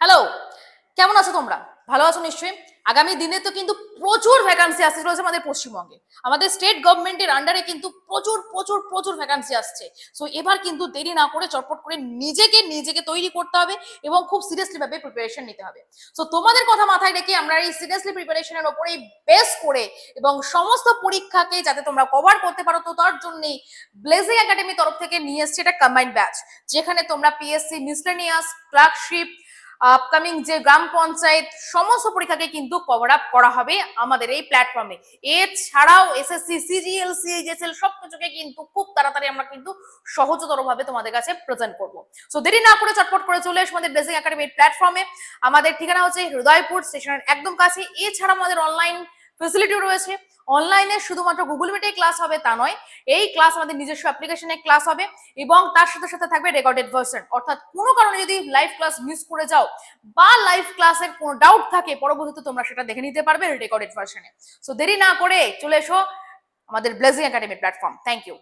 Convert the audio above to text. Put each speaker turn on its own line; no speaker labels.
Hello, কেমন আছো তোমরা? ভালো আছো নিশ্চয়ই। আগামী দিনে তো কিন্তু প্রচুর ভ্যাকান্সি আসতে চলেছে আমাদের পশ্চিমবঙ্গে। আমাদের স্টেট গভর্নমেন্টের আন্ডারে কিন্তু প্রচুর প্রচুর প্রচুর ভ্যাকান্সি আসছে। সো এবার কিন্তু দেরি না করে চটপট করে নিজেকে তৈরি করতে হবে এবং খুব সিরিয়াসলি ভাবে প্রিপারেশন নিতে হবে। সো তোমাদের কথা মাথায় রেখে আমরা এই সিরিয়াসলি প্রিপারেশনের উপরেই বেস করে এবং সমস্ত পরীক্ষাকে যাতে তোমরা কভার করতে পারো, তো তার জন্যই ব্লেজিং একাডেমি তরফ থেকে নিয়ে এসছে এটা কম্বাইন্ড ব্যাচ, যেখানে তোমরা পিএসসি মিসলেনিয়াস, ক্লার্কশিপ, আপকামিং যে গ্রাম পঞ্চায়েত সমস্ত পরীক্ষাকে কিন্তু কভার আপ করা হবে আমাদের এই প্ল্যাটফর্মে। এছাড়াও এসএসসি, সিজিএল, সিএইচএসএল সবকিছুকে কিন্তু খুব তাড়াতাড়ি আমরা কিন্তু সহজতর ভাবে তোমাদের কাছে প্রেজেন্ট করব। সো দেরি না করে চটপট করে চলে এসো আমাদের বেসিক একাডেমির প্ল্যাটফর্মে। আমাদের ঠিকানা হচ্ছে হৃদয়পুর স্টেশনের একদম কাছে। এছাড়া আমাদের অনলাইন ফেসিলিটিও রয়েছে। অনলাইনে শুধুমাত্র গুগল মিটে ক্লাস হবে তা নয়, এই ক্লাস আমাদের নিজস্ব অ্যাপ্লিকেশনে ক্লাস হবে এবং তার সাথে সাথে থাকবে রেকর্ডেড ভার্সন। অর্থাৎ কোনো কারণে যদি লাইভ ক্লাস মিস করে যাও বা লাইভ ক্লাসের কোনো ডাউট থাকে, পরবর্তীতে তোমরা সেটা দেখে নিতে পারবে রেকর্ডেড ভার্সনে। সো দেরি না করে চলে এসো আমাদের blazing academy platform. Thank you.